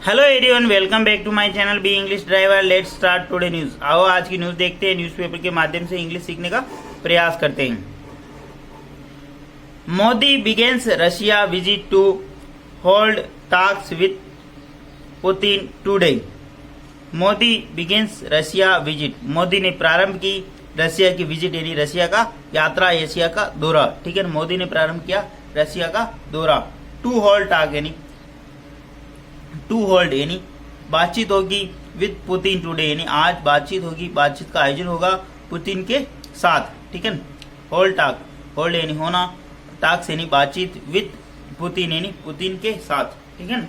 Hello everyone, welcome back to my channel be English driver. Let's start today news. आओ आज की news देखते हैं। न्यूज़पेपर के माध्यम से इंग्लिश सीखने का प्रयास करते हैं। Modi begins Russia visit to hold talks with Putin today. Modi begins Russia visit. Modi ने प्रारंभ की रशिया की विजिट यानी रशिया का यात्रा, एशिया का दौरा। ठीक है, मोदी ने प्रारंभ किया रशिया का दौरा। टू होल्ड टॉक यानी बातचीत होगी विद पुतिन टुडे यानी आज बातचीत होगी, बातचीत का आयोजन होगा पुतिन के साथ। ठीक है, होल्ड टॉक, होल्ड यानी होना, टॉक्स यानी बातचीत, विद पुतिन यानी पुतिन के साथ। ठीक है,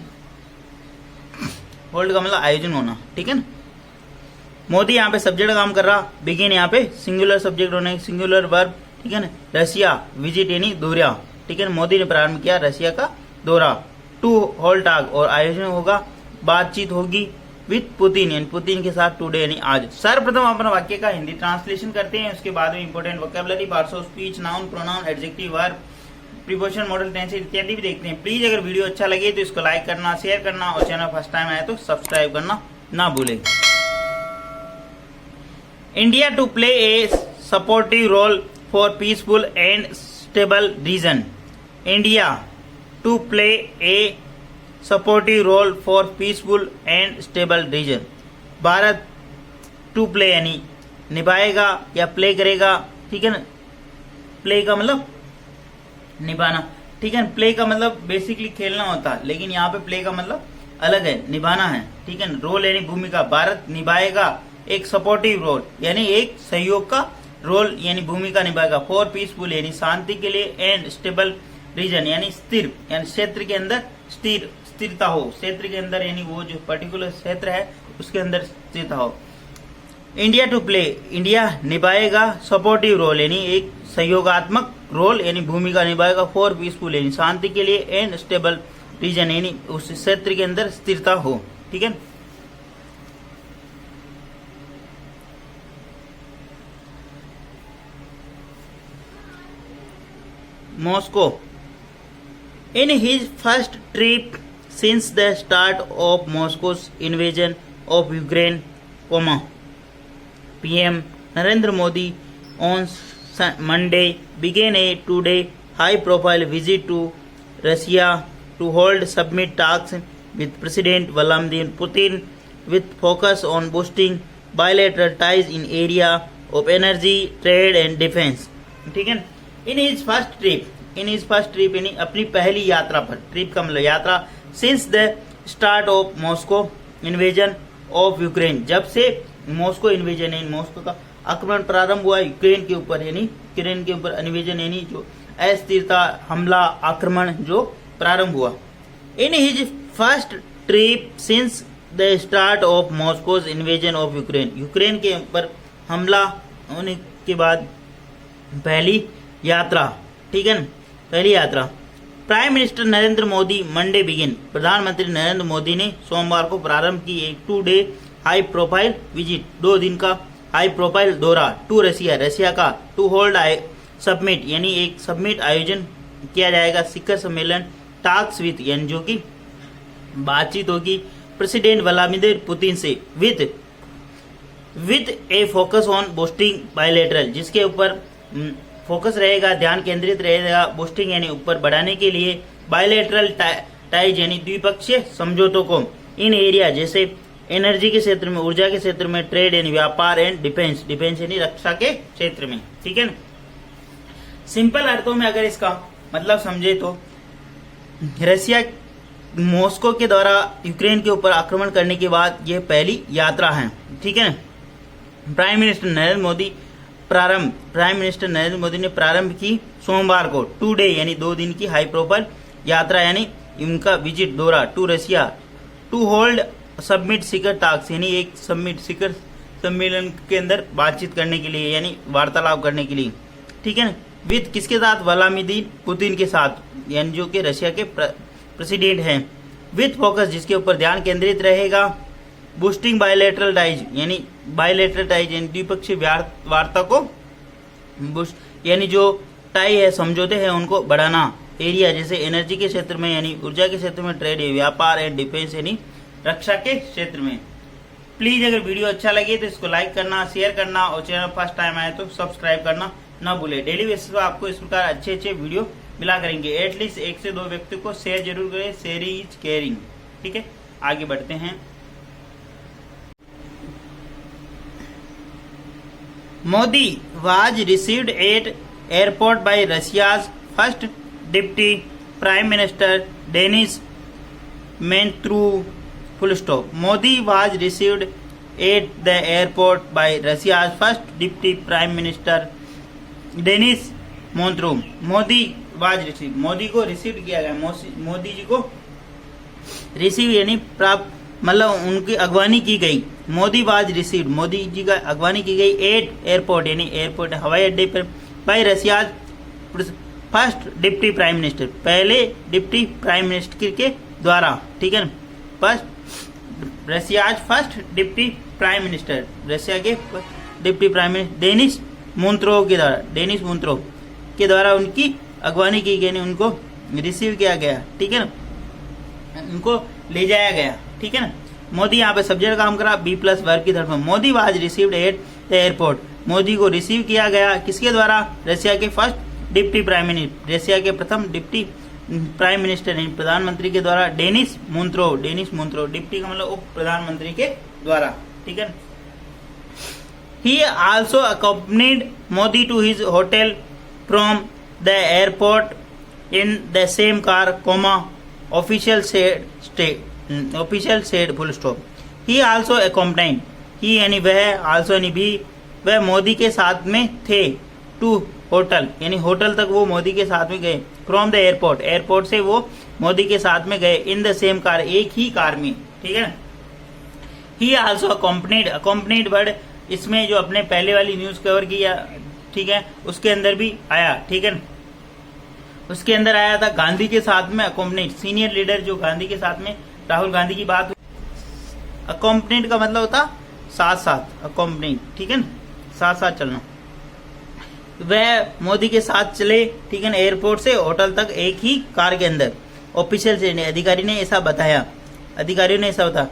होल्ड का मतलब आयोजन होना। ठीक है, मोदी यहाँ पे सब्जेक्ट काम कर रहा, बिगिन यहाँ पे सिंगुलर सब्जेक्ट होने, सिंगुलर वर्ब। ठीक है ना, रशिया विजिट यानी दौरा। ठीक है, मोदी ने प्रारंभ किया रशिया का दौरा। टू होल्ड टॉक और आयोजन होगा, बातचीत होगी विद पुतिन यानी पुतिन के साथ टुडे यानी आज। सर्वप्रथम अपना वाक्य का हिंदी ट्रांसलेशन करते हैं, उसके बाद में important vocabulary, parts of speech, noun, pronoun, adjective, verb, preposition, modal, tense इत्यादि भी देखते हैं। प्लीज अगर वीडियो अच्छा लगे तो इसको लाइक करना, शेयर करना और चैनल फर्स्ट टाइम आए तो सब्सक्राइब करना ना भूलें। India to play a supportive role for peaceful and stable region. India to play a supportive role for peaceful and stable region। Bharat to play यानी निभाएगा या प्ले करेगा। ठीक है ना, प्ले का मतलब निभाना। ठीक है, प्ले का मतलब बेसिकली खेलना होता है, लेकिन यहाँ पे प्ले का मतलब अलग है, निभाना है। ठीक है, रोल यानी भूमिका। भारत निभाएगा एक सपोर्टिव रोल यानी एक सहयोग का रोल यानी भूमिका निभाएगा। फॉर पीसफुल यानी शांति के लिए, एंड स्टेबल रीजन यानी स्थिर यानी क्षेत्र के अंदर स्थिरता हो। क्षेत्र के अंदर यानी वो जो पर्टिकुलर क्षेत्र है उसके अंदर स्थिरता हो। इंडिया टू प्ले, इंडिया निभाएगा सपोर्टिव रोल यानी एक सहयोगात्मक रोल यानी भूमिका निभाएगा। फॉर पीसफुल यानी शांति के लिए, एंड स्टेबल रीजन यानी उस क्षेत्र के अंदर स्थिरता हो। ठीक है, Moscow. In his first trip since the start of Moscow's invasion of Ukraine, PM Narendra Modi on Monday began a two-day high-profile visit to Russia to hold summit talks with President Vladimir Putin, with focus on boosting bilateral ties in area of energy, trade and defense. ठीक है, in his first trip यानी अपनी पहली यात्रा पर। Trip का मतलब यात्रा। Since the start of Moscow invasion of Ukraine, जब से मॉस्को इन्वेजन यानी मॉस्को का आक्रमण प्रारंभ हुआ यूक्रेन के ऊपर यानी यूक्रेन के ऊपर, इन्वेजन यानी जो अस्थिरता, हमला, आक्रमण जो प्रारंभ हुआ। In his first trip since the start of Moscow's invasion of Ukraine, Ukraine के ऊपर हमला होने के बाद पहली यात्रा। ठीक है, पहली यात्रा। Prime minister Narendra Modi Monday begin, प्रधानमंत्री नरेंद्र मोदी ने सोमवार को प्रारंभ की एक 2 डे हाई प्रोफाइल विजिट, 2 दिन का हाई प्रोफाइल दौरा टू रशिया, रशिया का। टू होल्ड समिट यानी एक समिट आयोजन किया जाएगा, शिखर सम्मेलन, टॉक्स विद यानी जो कि बातचीत होगी प्रेसिडेंट व्लादिमीर पुतिन से, with A focus on boosting bilateral, जिसके ऊपर फोकस रहेगा, ध्यान केंद्रित रहेगा, बूस्टिंग यानी ऊपर बढ़ाने के लिए, बायलैटरल टाइज यानी द्विपक्षीय समझौतों को, इन एरिया जैसे एनर्जी के क्षेत्र में, ऊर्जा के क्षेत्र में, ट्रेड यानी व्यापार, एंड डिफेंस यानी रक्षा के क्षेत्र में। ठीक है, सिंपल अर्थों में अगर इसका मतलब समझे तो रशिया मॉस्को के द्वारा यूक्रेन के ऊपर आक्रमण करने के बाद यह पहली यात्रा है। ठीक है, प्राइम मिनिस्टर नरेंद्र मोदी ने प्रारंभ की सोमवार को 2 डे यानी 2 दिन की हाई प्रोफाइल यात्रा यानी उनका विजिट, दौरा to Russia, to hold summit शिखर टॉक्स यानी एक समिट शिखर सम्मेलन के अंदर बातचीत करने के लिए यानी वार्तालाप करने के लिए। ठीक है, विद किसके साथ? व्लादिमीर पुतिन के साथ यानी जो कि रशिया के प्रेसिडेंट हैं। विद फोकस जिसके ऊपर ध्यान केंद्रित रहेगा, बूस्टिंग बायलैटरल टाइज यानी द्विपक्षीय वार्ता को बूस्ट यानी जो टाई है, समझौते हैं उनको बढ़ाना। एरिया जैसे एनर्जी के क्षेत्र में यानी ऊर्जा के क्षेत्र में, ट्रेड व्यापार एंड डिफेंस यानी रक्षा के क्षेत्र में। प्लीज अगर वीडियो अच्छा लगे तो इसको लाइक करना, शेयर करना और चैनल फर्स्ट टाइम आए तो सब्सक्राइब करना ना भूले। डेली बेसिस पर आपको इस प्रकार अच्छे वीडियो मिला करेंगे। एटलीस्ट 1 से 2 व्यक्ति को शेयर जरूर करें। Sharing is caring. ठीक है, आगे बढ़ते हैं। Modi was received at airport by Russia's first deputy prime minister Denis Mantrov. Full stop. Modi was received at the airport by Russia's first deputy prime minister Denis Mantrov. Modi was received. Modi को receive किया गया। मोदी जी को receive यानी प्राप्त, मतलब उनकी अगवानी की गई। मोदी वाज रिसीव्ड, मोदी जी का अगवानी की गई एट एयरपोर्ट यानी एयरपोर्ट हवाई अड्डे पर bye Russia first deputy prime minister, पहले डिप्टी प्राइम मिनिस्टर के द्वारा। ठीक है, first Russia first deputy prime minister, Russia के डिप्टी प्राइम मिनिस्टर डेनिस मोंत्रोव के द्वारा, डेनिस मोंत्रोव के द्वारा उनकी अगवानी की गई, उनको रिसीव किया गया। ठीक है ना, उनको ले जाया गया। ठीक है ना, मोदी यहाँ पे सब्जेक्ट काम करा, बी प्लस वर्ब की तरफ। Modi was received at the airport, Modi को रिसीव किया गया किसके द्वारा? रशिया के first deputy prime minister, Russia के प्रथम डिप्टी प्राइम मिनिस्टर यानी प्रधानमंत्री के द्वारा Denis Manturov, Denis Manturov, deputy का मतलब उप प्रधानमंत्री के द्वारा। ठीक है, he also accompanied Modi to his hotel from the airport in the same car, comma official said full stop. He also accompanied, he यानी वह, आल्सो यानी भी, वह मोदी के साथ में थे। टू होटल यानी होटल तक वो मोदी के साथ में गए। फ्रॉम द एयरपोर्ट, एयरपोर्ट से वो मोदी के साथ में गए। इन द सेम कार, एक ही कार में। ठीक है, he also accompanied, accompanied word इसमें जो अपने पहले वाली न्यूज कवर किया, ठीक है, उसके अंदर भी आया। ठीक है, उसके अंदर आया था गांधी के साथ में अकम्पनीड, सीनियर लीडर जो गांधी के साथ में राहुल गांधी की बात। अकम्पनीड का मतलब होता साथ साथ, अकम्पनीड। ठीक है ना, साथ साथ चलना। वह मोदी के साथ चले। ठीक है ना, एयरपोर्ट से होटल तक एक ही कार के अंदर। ऑफिशियल से अधिकारी ने ऐसा बताया, अधिकारियों ने ऐसा बताया।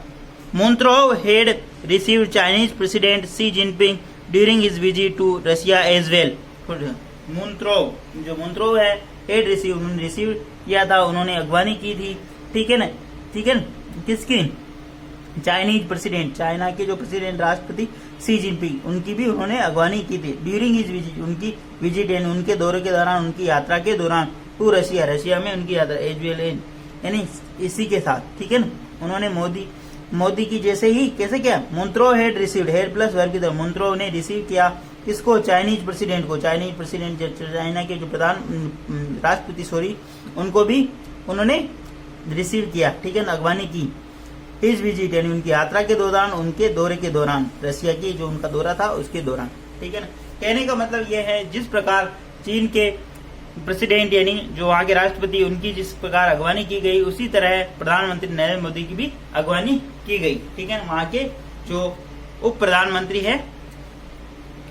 Manturov had received Chinese president Xi Jinping during his visit to Russia as well. Manturov, जो मोंत्रोव है, हेड रिसीव, उन्होंने रिसीव किया था, उन्होंने अगवानी की थी। ठीक है ना, ठीक है ना, किसकी? चाइनीज प्रेसिडेंट, चाइना के जो प्रेसिडेंट राष्ट्रपति शी जिनपिंग, उनकी भी उन्होंने अगवानी की थी। ड्यूरिंग हिज विजिट, उनकी विजिट यानी उनके दौरे के दौरान, उनकी यात्रा के दौरान। टू रशिया, रशिया में उनकी यात्रा एज वेल यानी इसी के साथ। ठीक है ना, उन्होंने मोदी की जैसे ही कैसे किया? Manturov had received, head plus verb की तरफ, मोंत्रोव ने रिसीव किया किसको? चाइनीज प्रेसिडेंट को। चाइनीज प्रेसिडेंट चाइना के जो प्रधान राष्ट्रपति उनको भी उन्होंने रिसीव किया। ठीक है ना, अगवानी की। हिज विजिट यानी उनकी यात्रा के दौरान, उनके दौरे के दौरान, रशिया की जो उनका दौरा था उसके दौरान। ठीक है ना, कहने का मतलब यह है जिस प्रकार चीन के प्रेसिडेंट यानी जो वहाँ के राष्ट्रपति, उनकी जिस प्रकार अगवानी की गई, उसी तरह प्रधानमंत्री नरेंद्र मोदी की भी अगवानी की गई। ठीक है, वहाँ के जो उप प्रधानमंत्री है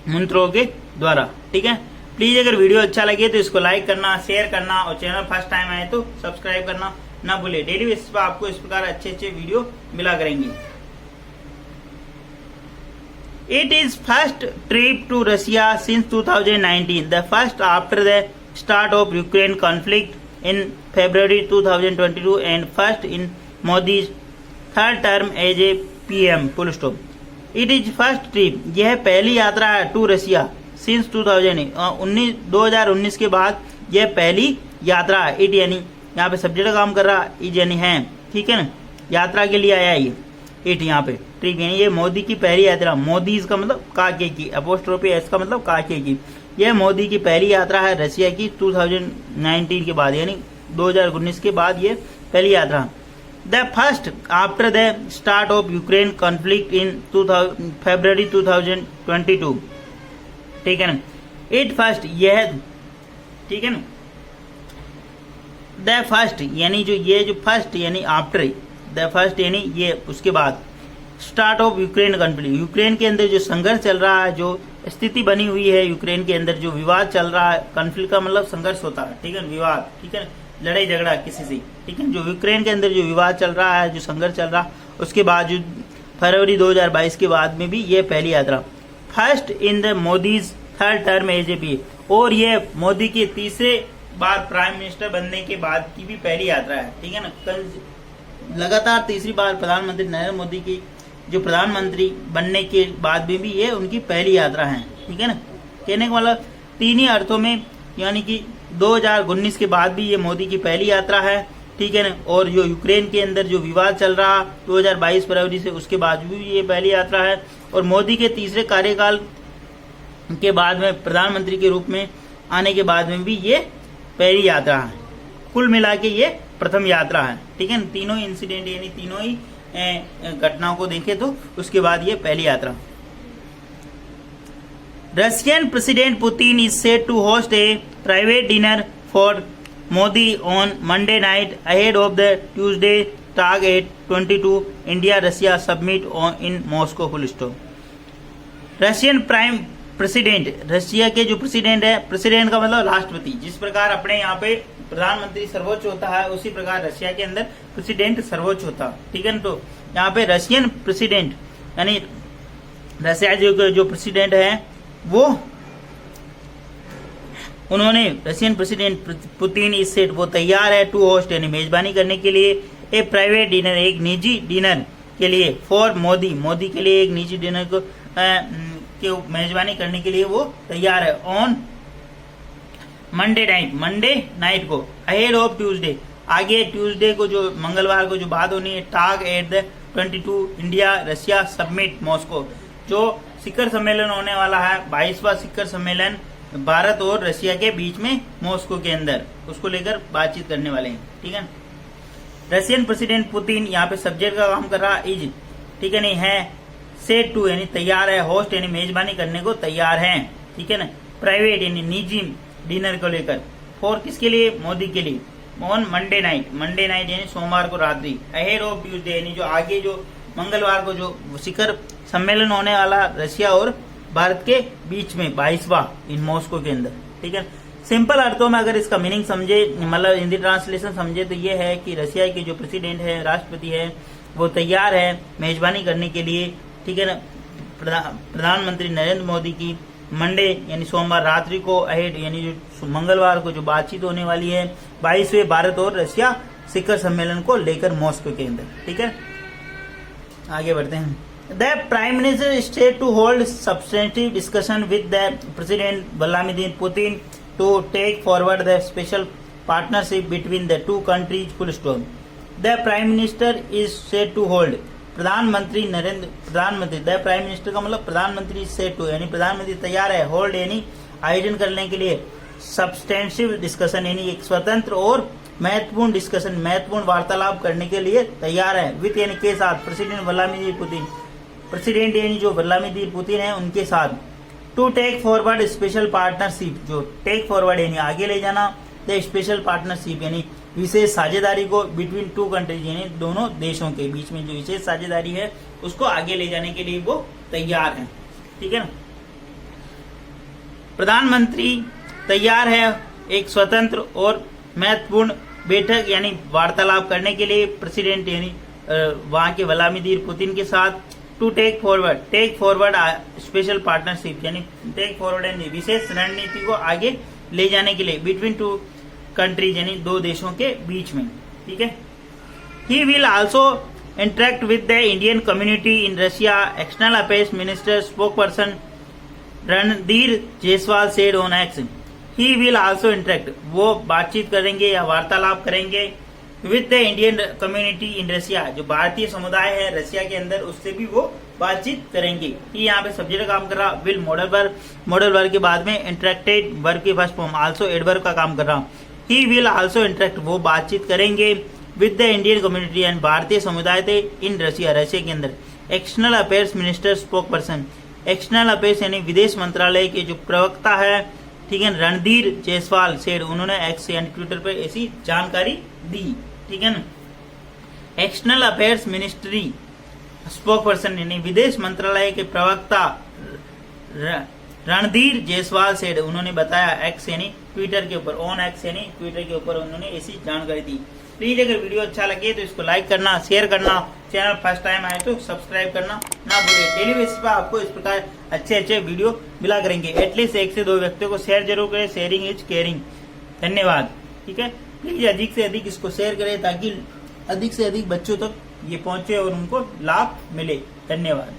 मोंत्रोव के द्वारा। ठीक है, प्लीज अगर वीडियो अच्छा लगे तो इसको लाइक करना, शेयर करना और चैनल फर्स्ट टाइम आए तो सब्सक्राइब करना ना भूले। डेली बेसिस पर आपको इस प्रकार अच्छे वीडियो मिला करेंगे। It is first trip to Russia since 2019, the first after the start of Ukraine conflict in February 2022 and first in Modi's third term as a PM। Full stop. It is first trip, यह पहली यात्रा है to Russia since 2019 के बाद यह पहली यात्रा है। इट यानी यहाँ पे सब्जेक्ट का काम कर रहा, इज यानी है। ठीक है ना, यात्रा के लिए आया ये इट यहाँ पे। ट्रिप यानी ये मोदी की पहली यात्रा। मोदी इसका मतलब काके की, अपोस्ट्रोफी एस का मतलब काके की। यह मोदी की पहली यात्रा है रशिया की 2019 के बाद, यानी 2019 के बाद ये पहली यात्रा। The first after the start of Ukraine conflict in February 2022। ठीक है ना, इट फर्स्ट यह, ठीक है ना, द फर्स्ट यानी जो ये जो फर्स्ट यानी आफ्टर, द फर्स्ट यानी ये उसके बाद, start of Ukraine conflict, Ukraine के अंदर जो संघर्ष चल रहा है, जो स्थिति बनी हुई है यूक्रेन के अंदर, जो विवाद चल रहा है, कॉन्फ्लिक्ट का मतलब संघर्ष होता है। ठीक है, विवाद, ठीक है, लड़ाई झगड़ा किसी से। ठीक है, जो यूक्रेन के अंदर जो विवाद चल रहा है, जो संघर्ष चल रहा, उसके बाद फरवरी 2022 के बाद में भी ये पहली यात्रा। First in the Modi's third term as a PM, और ये मोदी के तीसरे बार प्राइम मिनिस्टर बनने के बाद की भी पहली यात्रा है। ठीक है ना, कल लगातार तीसरी बार प्रधानमंत्री नरेंद्र मोदी की जो प्रधानमंत्री बनने के बाद में भी ये उनकी पहली यात्रा है। ठीक है ना, कहने का मतलब तीन ही अर्थों में, यानी कि 2019 के बाद भी ये मोदी की पहली यात्रा है। ठीक है ना, और जो यूक्रेन के अंदर जो विवाद चल रहा 2022 फरवरी से, उसके बाद भी ये पहली यात्रा है। और मोदी के तीसरे कार्यकाल के बाद में प्रधानमंत्री के रूप में आने के बाद में भी ये पहली यात्रा है। कुल मिला के ये प्रथम यात्रा है। ठीक है, तीनों इंसिडेंट यानी तीनों ही घटनाओं को देखें तो उसके बाद ये पहली यात्रा। Russian president Putin is set to host a private dinner for Modi on Monday night ahead of the Tuesday talks at 22 India Russia summit in Moscow full stop. Russian prime president, Russia के जो president है, president का मतलब राष्ट्रपति, जिस प्रकार अपने यहाँ पे प्रधानमंत्री सर्वोच्च होता है उसी प्रकार रशिया के अंदर प्रेसिडेंट सर्वोच्च होता है। ठीक है ना, तो यहाँ पे रशियन प्रेसिडेंट यानी रशिया जो प्रेसिडेंट है वो, उन्होंने रशियन प्रेसिडेंट पुतिन इस सेट वो तैयार है टू होस्ट यानी मेजबानी करने के लिए ए प्राइवेट डिनर, एक निजी डिनर के लिए फॉर मोदी, मोदी के लिए एक निजी डिनर को मेजबानी करने के लिए वो तैयार है ऑन मंडे नाइट को अहेड ऑफ ट्यूसडे, आगे ट्यूसडे को जो मंगलवार को जो बात होनी है talks at the 22 India Russia summit Moscow, जो शिखर सम्मेलन होने वाला है 22वां शिखर सम्मेलन भारत और रशिया के बीच में मॉस्को के अंदर, उसको लेकर बातचीत करने वाले हैं। ठीक है, रशियन प्रेसिडेंट पुतिन यहाँ पे सब्जेक्ट का काम कर रहा इज, ठीक है नहीं है, सेट टू यानी तैयार है, होस्ट यानी मेजबानी करने को तैयार है। ठीक है ना, प्राइवेट यानी निजी डिनर को लेकर, फॉर किसके लिए, मोदी के लिए, ऑन मंडे नाइट यानी सोमवार को रात्रि, अहेड ऑफ ट्यूसडे यानी जो आगे जो मंगलवार को जो शिखर सम्मेलन होने वाला रशिया और भारत के बीच में 22वां इन मॉस्को के अंदर। ठीक है, सिंपल अर्थों में अगर इसका मीनिंग समझे, मतलब हिंदी ट्रांसलेशन समझे तो ये है कि रशिया के जो प्रेसिडेंट है, राष्ट्रपति है, वो तैयार है मेजबानी करने के लिए। ठीक है ना, प्रधानमंत्री नरेंद्र मोदी की मंडे यानी सोमवार रात्रि को अहेड यानी जो मंगलवार को जो बातचीत होने वाली है 22वें भारत और रशिया शिखर सम्मेलन को लेकर मॉस्को के अंदर। ठीक है, आगे बढ़ते हैं। The prime minister state to hold substantive discussion with the president Vladimir Putin to take forward the special partnership between the two countries full stop. The prime minister is set to hold, प्रधानमंत्री the prime minister का मतलब प्रधानमंत्री set to यानी प्रधानमंत्री तैयार है, hold यानी आयोजन करने के लिए, सब्सटेंटिव डिस्कशन यानी एक स्वतंत्र और महत्वपूर्ण डिस्कशन, महत्वपूर्ण वार्तालाप करने के लिए तैयार है, विद यानी के साथ, प्रेसिडेंट व्लादिमीर पुतिन, प्रेसिडेंट यानी जो व्लादिमीर पुतिन है उनके साथ, to take forward special partnership, जो टेक फॉरवर्ड यानी आगे ले जाना, द स्पेशल पार्टनरशिप यानी विशेष साझेदारी को, बिटवीन टू कंट्रीज यानी दोनों देशों के बीच में जो विशेष साझेदारी है उसको आगे ले जाने के लिए वो तैयार है। ठीक है ना, प्रधानमंत्री तैयार है एक स्वतंत्र और महत्वपूर्ण बैठक यानी वार्तालाप करने के लिए प्रेसिडेंट यानी वहां के व्लादिमीर पुतिन के साथ, to take forward special partnership यानी टेक फॉरवर्ड यानी विशेष रणनीति को आगे ले जाने के लिए, बिटवीन टू कंट्रीज यानी दो देशों के बीच में। ठीक है, he will also interact with the Indian community in Russia, external affairs minister spoke person Randhir Jaiswal said on x. He will also interact, वो बातचीत करेंगे या वार्तालाप करेंगे with the Indian community in Russia, जो भारतीय समुदाय है रशिया के अंदर उससे भी वो बातचीत करेंगे। कि यहाँ पे सब्जेक्ट काम कर रहा, विल मॉडल वर्ग के बाद में इंटरेक्टेड वर्ग की फर्स्ट फॉर्म, आल्सो एडवर्ब का काम कर रहा। ही विल आल्सो इंटरेक्ट, वो बातचीत करेंगे with the Indian community and भारतीय समुदाय थे इन रशिया के अंदर। External affairs minister spoke person, external affairs यानी विदेश मंत्रालय के जो प्रवक्ता है, ठीक है, रणधीर जायसवाल सेड, उन्होंने एक्स यानी ट्विटर पर ऐसी जानकारी दी। ठीक है ना, external affairs ministry spoke person यानी विदेश मंत्रालय के प्रवक्ता रणधीर जायसवाल सेड, उन्होंने बताया एक्स यानी ट्विटर के ऊपर, ऑन एक्स यानी ट्विटर के ऊपर उन्होंने ऐसी जानकारी दी। प्लीज अगर वीडियो अच्छा लगे तो इसको लाइक करना, शेयर करना, चैनल फर्स्ट टाइम आए तो सब्सक्राइब करना ना भूलिए। डेली बेसिस पर आपको इस प्रकार अच्छे अच्छे वीडियो मिला करेंगे। एटलीस्ट 1 से 2 व्यक्तियों को शेयर जरूर करें। Sharing is caring. धन्यवाद। ठीक है, प्लीज अधिक से अधिक इसको शेयर करें ताकि अधिक से अधिक बच्चों तक ये पहुंचे और उनको लाभ मिले। धन्यवाद।